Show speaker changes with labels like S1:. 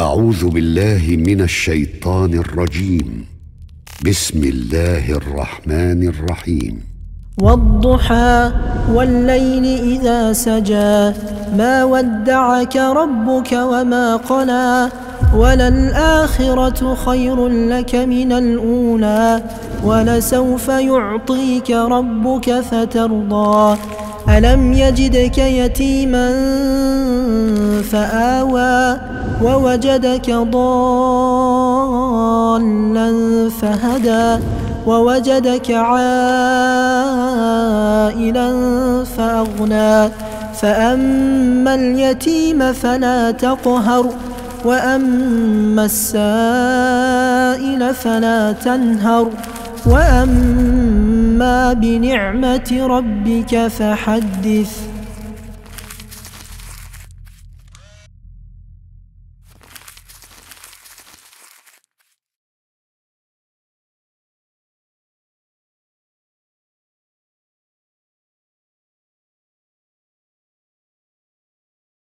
S1: أعوذ بالله من الشيطان الرجيم. بسم الله الرحمن الرحيم.
S2: والضحى والليل إذا سجى ما ودعك ربك وما قلى وللآخرة خير لك من الأولى ولسوف يعطيك ربك فترضى ألم يجدك يتيما فآوى ووجدك ضالا فهدى ووجدك عائلا فأغنى فأما اليتيم فلا تقهر وأما السائل فلا تنهر وأما بنعمة ربك فحدث.